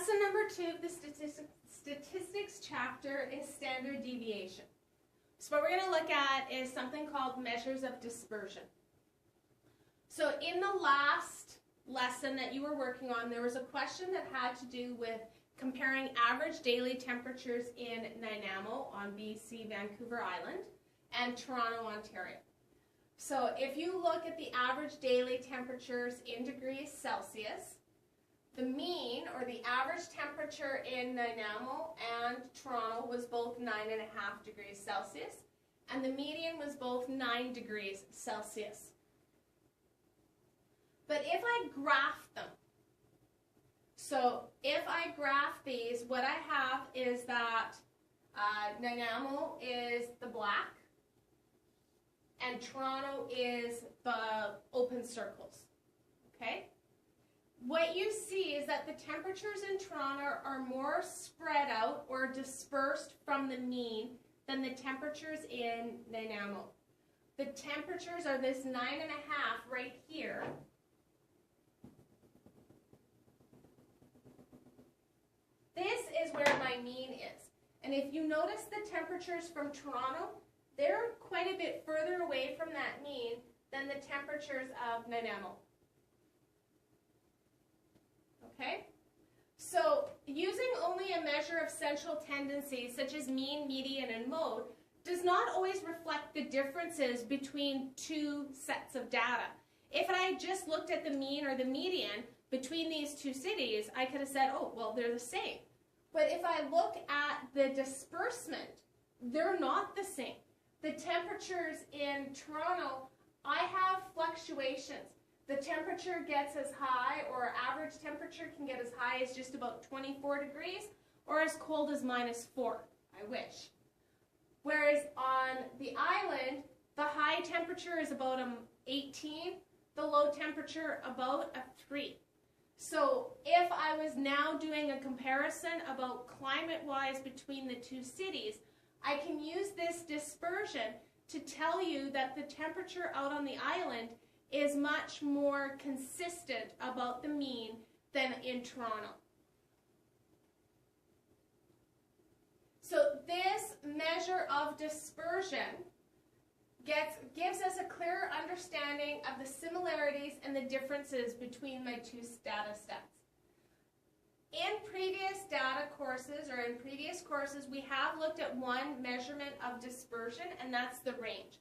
Lesson number 2 of the statistics chapter is standard deviation. So what we're going to look at is something called measures of dispersion. So in the last lesson that you were working on, there was a question that had to do with comparing average daily temperatures in Nanaimo on BC Vancouver Island and Toronto, Ontario. So if you look at the average daily temperatures in degrees Celsius, the mean, or the average temperature in Nanaimo and Toronto was both 9.5 degrees Celsius, and the median was both 9 degrees Celsius. But if I graph them, so if I graph these, what I have is that Nanaimo is the black, and Toronto is the open circles, okay? What you see is that the temperatures in Toronto are more spread out or dispersed from the mean than the temperatures in Nanaimo. The temperatures are this 9.5 right here. This is where my mean is. And if you notice the temperatures from Toronto, they're quite a bit further away from that mean than the temperatures of Nanaimo. Okay? So using only a measure of central tendencies such as mean, median, and mode does not always reflect the differences between two sets of data. If I just looked at the mean or the median between these two cities, I could have said, oh, well, they're the same. But if I look at the disbursement, they're not the same. The temperatures in Toronto, I have fluctuations. The temperature gets as high, or average temperature can get as high as just about 24 degrees, or as cold as -4, I wish. Whereas on the island, the high temperature is about 18, the low temperature about 3. So if I was now doing a comparison about climate-wise between the two cities, I can use this dispersion to tell you that the temperature out on the island is much more consistent about the mean than in Toronto. So this measure of dispersion gives us a clearer understanding of the similarities and the differences between my two data sets. In previous data courses, or in previous courses, we have looked at one measurement of dispersion, and that's the range.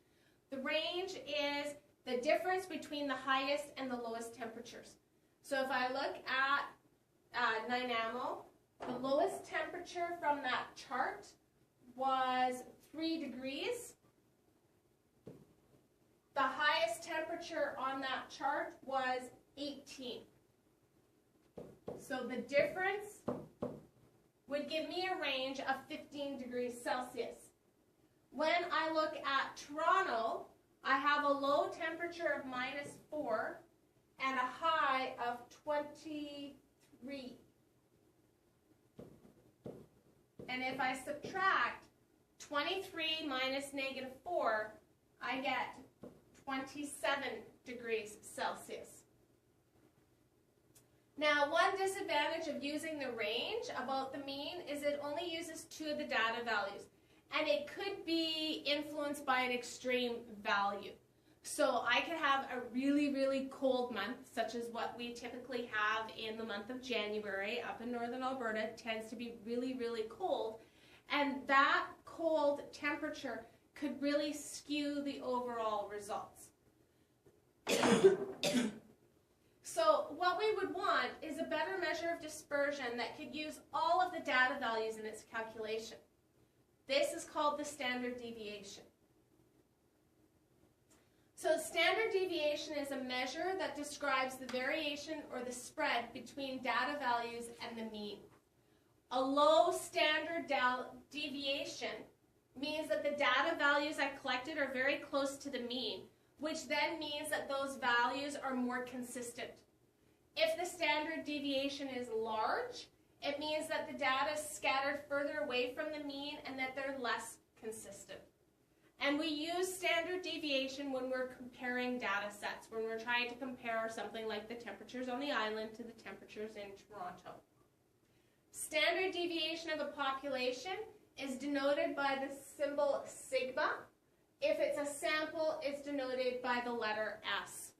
The range is the difference between the highest and the lowest temperatures. So if I look at Nanaimo, the lowest temperature from that chart was 3 degrees. The highest temperature on that chart was 18. So the difference would give me a range of 15 degrees Celsius. When I look at Toronto, I have a low temperature of -4 and a high of 23. And if I subtract 23 minus -4, I get 27 degrees Celsius. Now, one disadvantage of using the range about the mean is it only uses 2 of the data values, and it could be influenced by an extreme value. So I could have a really, really cold month, such as what we typically have in the month of January up in northern Alberta. It tends to be really, really cold, and that cold temperature could really skew the overall results. So what we would want is a better measure of dispersion that could use all of the data values in its calculation. This is called the standard deviation. So standard deviation is a measure that describes the variation or the spread between data values and the mean. A low standard deviation means that the data values I collected are very close to the mean, which then means that those values are more consistent. If the standard deviation is large, it means that the data is scattered further away from the mean and that they're less consistent. And we use standard deviation when we're comparing data sets, when we're trying to compare something like the temperatures on the island to the temperatures in Toronto. Standard deviation of a population is denoted by the symbol sigma. If it's a sample, it's denoted by the letter S.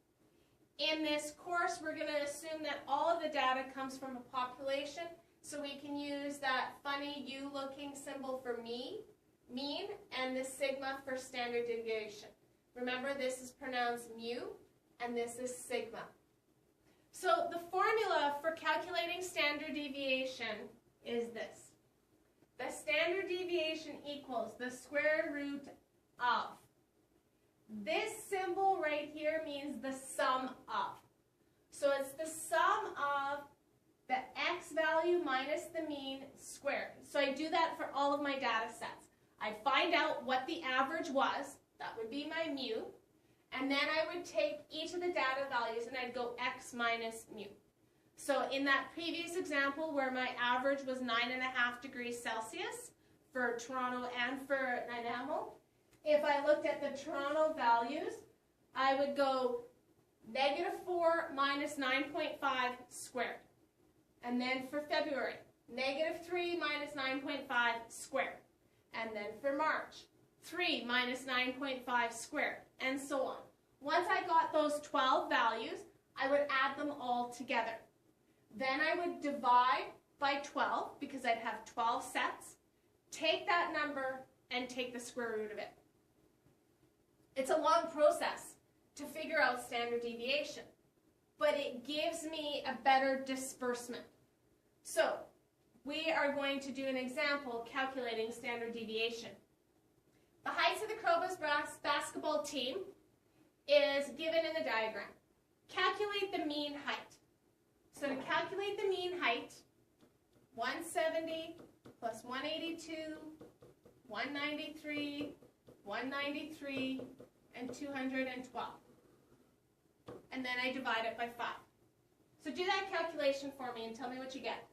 In this course, we're going to assume that all of the data comes from a population, so we can use that funny U-looking symbol for mean, and the sigma for standard deviation. Remember, this is pronounced mu, and this is sigma. So the formula for calculating standard deviation is this. The standard deviation equals the square root of. This symbol right here means the sum of. So it's the sum of the x value minus the mean squared. So I do that for all of my data sets. I find out what the average was, that would be my mu, and then I would take each of the data values and I'd go x minus mu. So in that previous example where my average was 9.5 degrees Celsius for Toronto and for Nanaimo, if I looked at the Toronto values, I would go -4 minus 9.5 squared. And then for February, -3 minus 9.5 squared. And then for March, 3 minus 9.5 squared, and so on. Once I got those 12 values, I would add them all together. Then I would divide by 12, because I'd have 12 sets, take that number, and take the square root of it. It's a long process to figure out standard deviation, but it gives me a better disbursement. So we are going to do an example calculating standard deviation. The heights of the Crobus basketball team is given in the diagram. Calculate the mean height. So to calculate the mean height, 170 plus 182, 193, 193, and 212. And then I divide it by 5. So do that calculation for me and tell me what you get.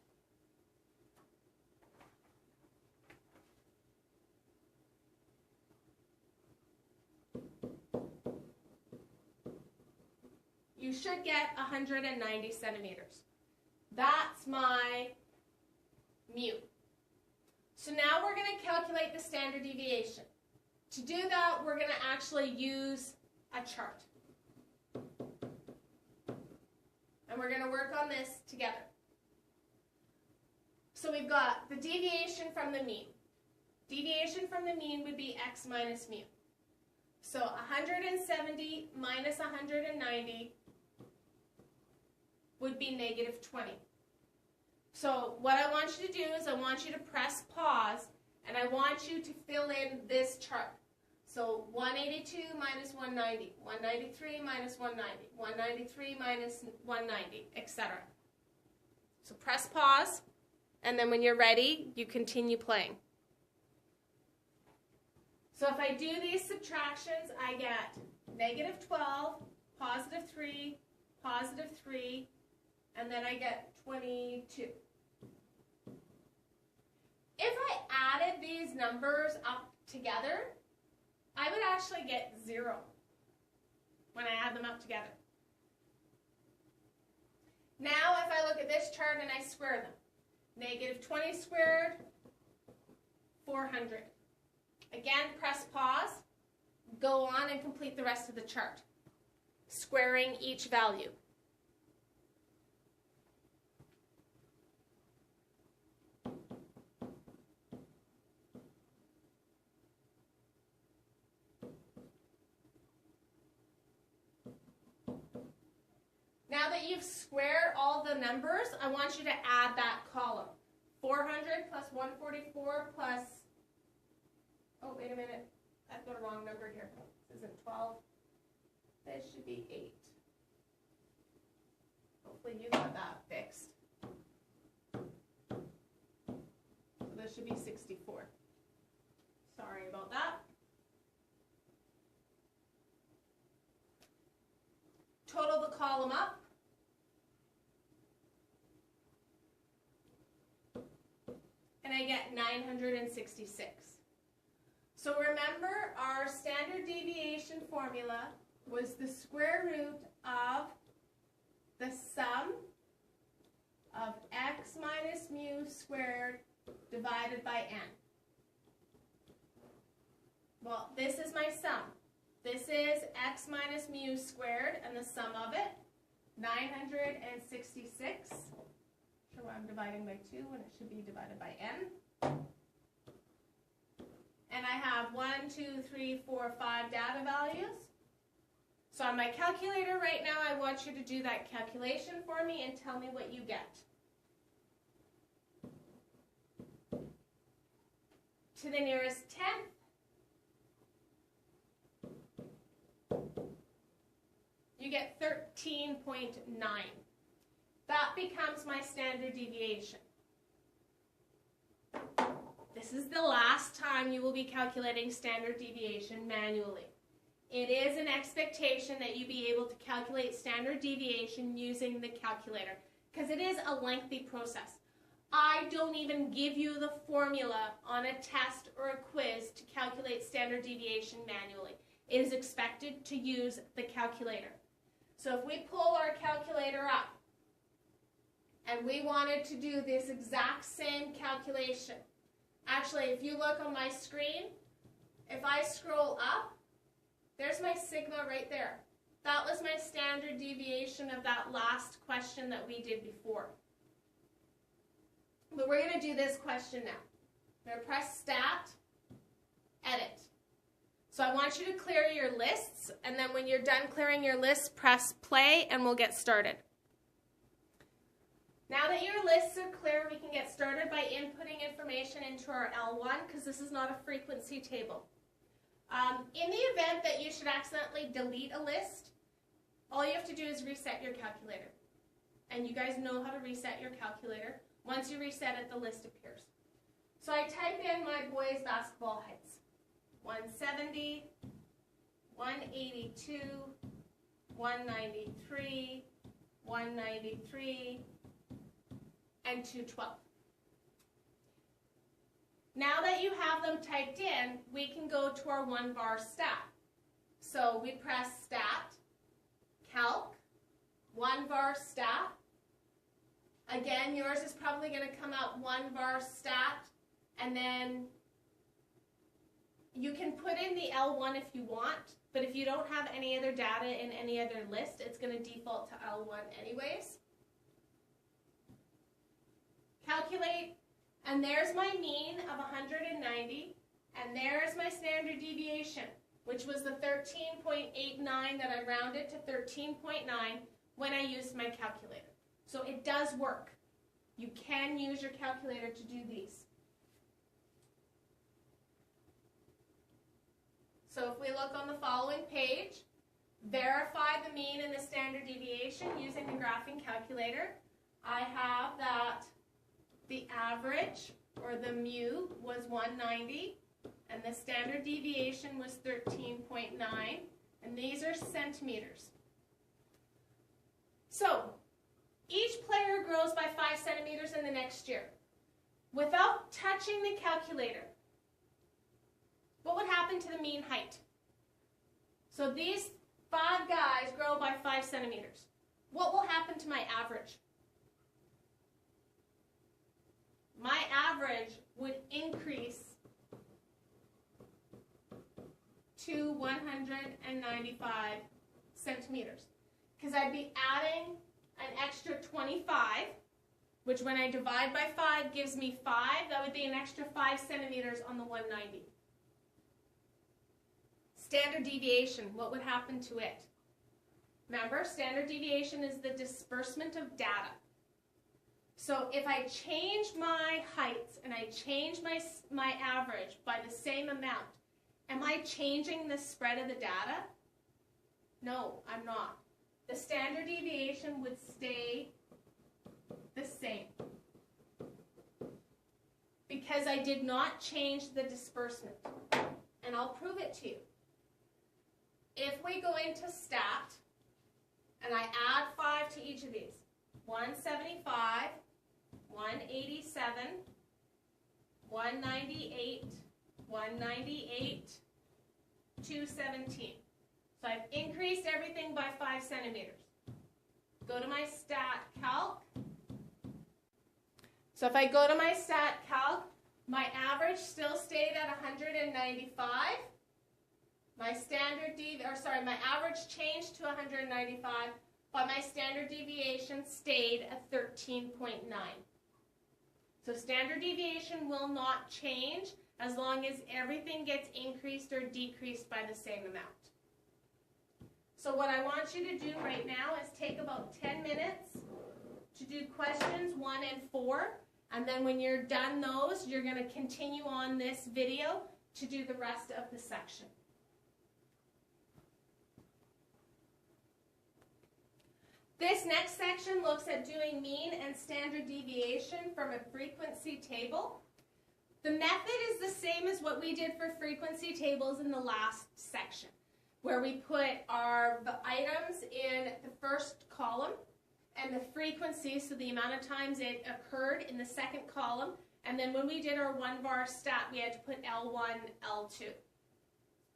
You should get 190 centimeters. That's my mu. So now we're going to calculate the standard deviation. To do that, we're going to actually use a chart. And we're going to work on this together. So we've got the deviation from the mean. Deviation from the mean would be x minus mu. So 170 minus 190 would be -20. So what I want you to do is I want you to press pause, and I want you to fill in this chart. So 182 minus 190, 193 minus 190, 193 minus 190, etc. So press pause, and then when you're ready, you continue playing. So if I do these subtractions, I get -12, +3, +3, and then I get 22. If I added these numbers up together, I would actually get 0 when I add them up together. Now if I look at this chart and I square them, -20 squared, 400. Again, press pause, go on and complete the rest of the chart, squaring each value. Now that you've squared all the numbers, I want you to add that column. 400 plus 144 plus, oh, wait a minute. I've got a wrong number here. This isn't 12. This should be 8. Hopefully you got that fixed. So this should be 64. Sorry about that. Total the column up. And I get 966. So remember, our standard deviation formula was the square root of the sum of x x minus mu squared divided by n. Well, this is my sum. This is x minus mu squared, and the sum of it, 966. So I'm dividing by 2 when it should be divided by n. And I have 1, 2, 3, 4, 5 data values. So on my calculator right now, I want you to do that calculation for me and tell me what you get. To the nearest tenth, you get 13.9. That becomes my standard deviation. This is the last time you will be calculating standard deviation manually. It is an expectation that you be able to calculate standard deviation using the calculator, because it is a lengthy process. I don't even give you the formula on a test or a quiz to calculate standard deviation manually. It is expected to use the calculator. So if we pull our calculator up and we wanted to do this exact same calculation, actually, if you look on my screen, if I scroll up, there's my sigma right there. That was my standard deviation of that last question that we did before. But we're going to do this question now. I'm going to press Stat, Edit. So I want you to clear your lists, and then when you're done clearing your lists, press Play, and we'll get started. Now that your lists are clear, we can get started by inputting information into our L1, because this is not a frequency table. In the event that you should accidentally delete a list, all you have to do is reset your calculator. And you guys know how to reset your calculator. Once you reset it, the list appears. So I type in my boys' basketball heights. 170, 182, 193, 193, and 212. Now that you have them typed in, we can go to our one-bar stat. So we press Stat, Calc, one-bar stat. Again, yours is probably going to come out one-bar stat, and then you can put in the L1 if you want, but if you don't have any other data in any other list, it's going to default to L1 anyways. Calculate, and there's my mean of 190, and there's my standard deviation, which was the 13.89 that I rounded to 13.9 when I used my calculator. So it does work. You can use your calculator to do these. So if we look on the following page, verify the mean and the standard deviation using the graphing calculator. I have that the average, or the mu, was 190, and the standard deviation was 13.9, and these are centimeters. So each player grows by 5 centimeters in the next year. Without touching the calculator, what would happen to the mean height? So these 5 guys grow by 5 centimeters. What will happen to my average? My average would increase to 195 centimeters, because I'd be adding an extra 25, which when I divide by 5 gives me 5. That would be an extra 5 centimeters on the 190. Standard deviation, what would happen to it? Remember, standard deviation is the disbursement of data. So if I change my heights and I change my average by the same amount, am I changing the spread of the data? No, I'm not. The standard deviation would stay the same because I did not change the disbursement. And I'll prove it to you. If we go into Stat and I add 5 to each of these, 175, 187, 198, 198, 217. So I've increased everything by 5 centimeters. Go to my Stat Calc. So if I go to my stat calc, my average still stayed at 195. My average changed to 195, but my standard deviation stayed at 13.9. So standard deviation will not change as long as everything gets increased or decreased by the same amount. So what I want you to do right now is take about 10 minutes to do questions 1 and 4, and then when you're done those, you're going to continue on this video to do the rest of the section. This next section looks at doing mean and standard deviation from a frequency table. The method is the same as what we did for frequency tables in the last section, where we put the items in the first column and the frequency, so the amount of times it occurred, in the second column, and then when we did our 1-var stat, we had to put L1, L2.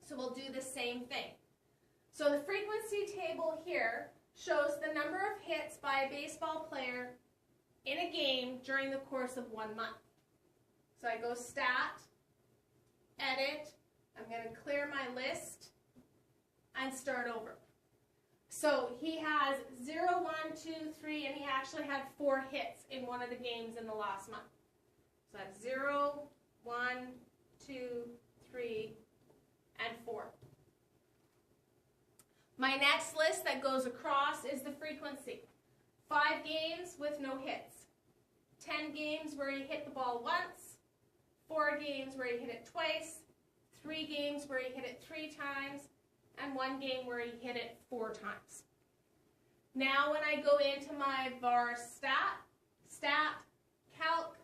So we'll do the same thing. So the frequency table here shows the number of hits by a baseball player in a game during the course of 1 month. So I go stat, edit, I'm going to clear my list, and start over. So he has 0, 1, 2, 3, and he actually had 4 hits in one of the games in the last month. So that's 0, 1, 2, 3, and 4. My next list that goes across is the frequency. 5 games with no hits. 10 games where he hit the ball once. 4 games where he hit it twice. 3 games where he hit it 3 times. And 1 game where he hit it 4 times. Now when I go into my var stat, calc,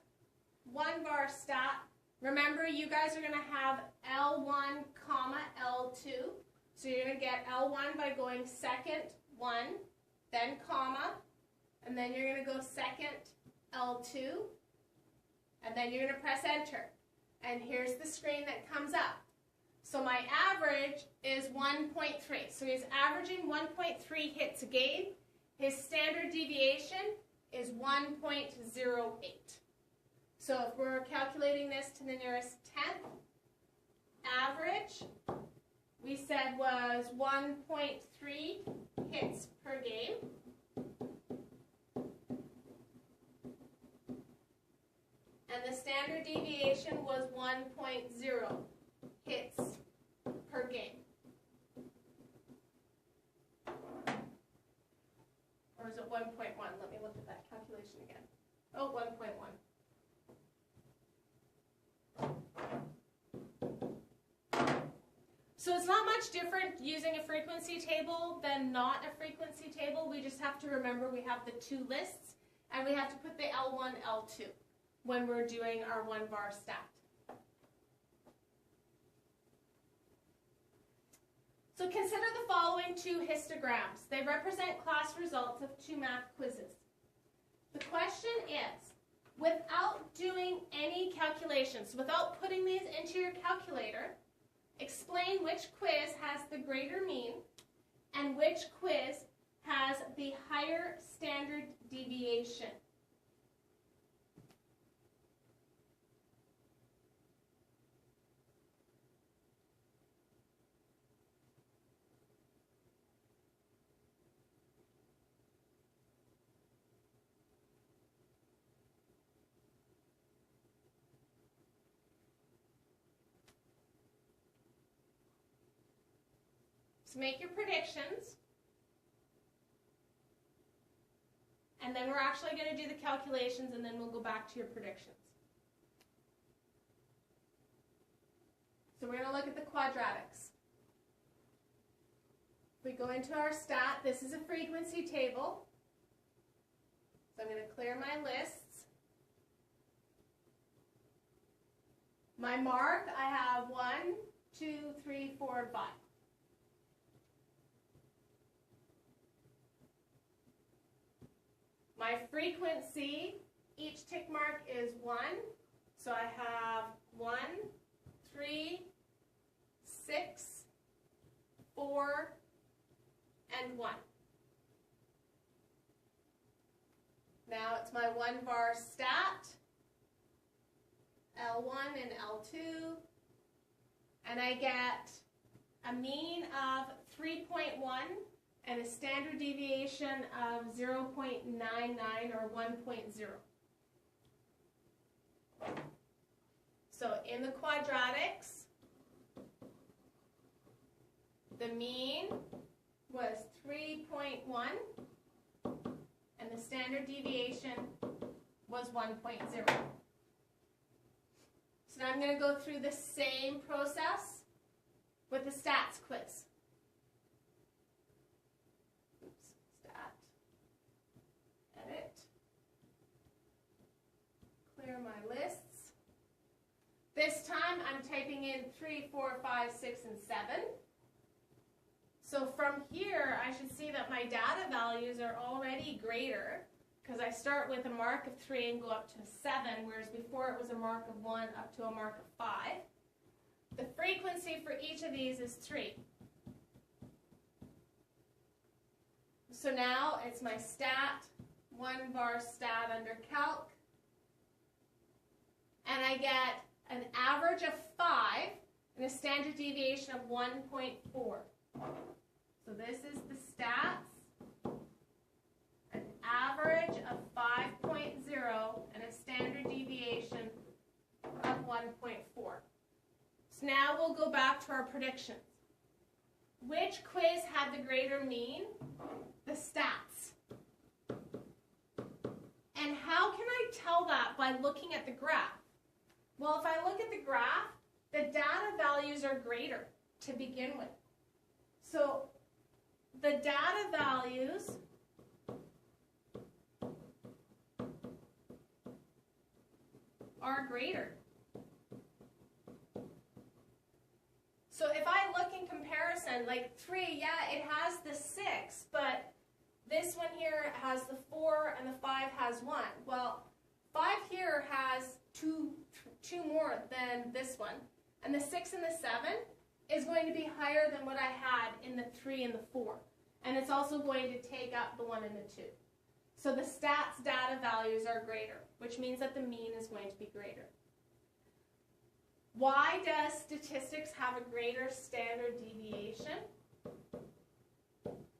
1-var stat, remember you guys are going to have L1, L2. So you're going to get L1 by going second, 1, then comma, and then you're going to go second, L2, and then you're going to press enter. And here's the screen that comes up. So my average is 1.3. So he's averaging 1.3 hits a game. His standard deviation is 1.08. So if we're calculating this to the nearest tenth, average, we said was 1.3 hits per game. And the standard deviation was 1.0 hits per game. Or is it 1.1? Let me look at that calculation again. Oh, 1.1. So it's not much different using a frequency table than not a frequency table. We just have to remember we have the 2 lists, and we have to put the L1, L2 when we're doing our 1-var stat. So consider the following 2 histograms. They represent class results of 2 math quizzes. The question is, without doing any calculations, without putting these into your calculator, explain which quiz has the greater mean and which quiz has the higher standard deviation. So make your predictions, and then we're actually going to do the calculations, and then we'll go back to your predictions. So we're going to look at the quadratics. We go into our stat. This is a frequency table. So I'm going to clear my lists. My mark, I have 1, 2, 3, 4, 5. My frequency, each tick mark is 1. So I have 1, 3, 6, 4, and 1. Now it's my 1-var stat. L1 and L2, and I get a mean of 3.1 and a standard deviation of 0.99 or 1.0. So in the quadratics, the mean was 3.1 and the standard deviation was 1.0. So now I'm going to go through the same process with the stats quiz. Oops, stat, edit, clear my lists. This time I'm typing in 3, 4, 5, 6, and 7. So from here I should see that my data values are already greater because I start with a mark of 3 and go up to 7, whereas before it was a mark of 1 up to a mark of 5. The frequency for each of these is 3. So now it's my stat, 1 bar stat under calc, and I get an average of 5 and a standard deviation of 1.4. So this is the stats, an average of 5.0 and a standard deviation of 1.4. So now we'll go back to our predictions. Which quiz had the greater mean? The stats. And how can I tell that by looking at the graph? Well, if I look at the graph, the data values are greater to begin with. So the data values are greater. So if I look in comparison, like 3, yeah, it has the 6, but this one here has the 4 and the 5 has 1. Well, 5 here has two more than this one, and the 6 and the 7 is going to be higher than what I had in the 3 and the 4, and it's also going to take up the 1 and the 2. So the stats data values are greater, which means that the mean is going to be greater. Why does statistics have a greater standard deviation?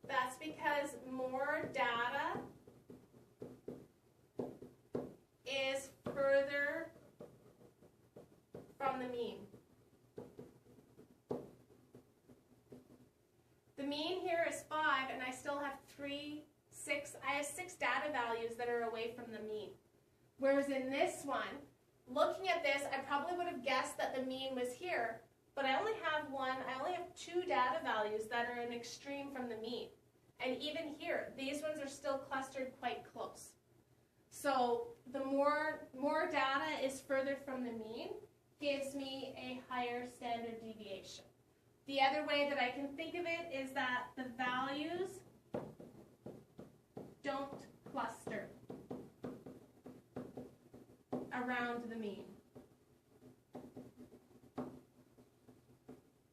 That's because more data is further from the mean. The mean here is 5, and I still have 6 data values that are away from the mean. Whereas in this one, looking at this, I probably would have guessed that the mean was here, but I only have 2 data values that are an extreme from the mean. And even here, these ones are still clustered quite close. So the more data is further from the mean gives me a higher standard deviation. The other way that I can think of it is that the values don't cluster around the mean.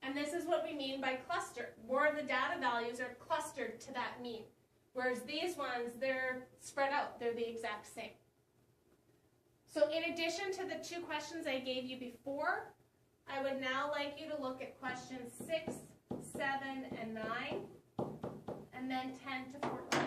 And this is what we mean by cluster. More of the data values are clustered to that mean, whereas these ones, they're spread out. They're the exact same. So in addition to the 2 questions I gave you before, I would now like you to look at questions 6, 7, and 9, and then 10 to 14.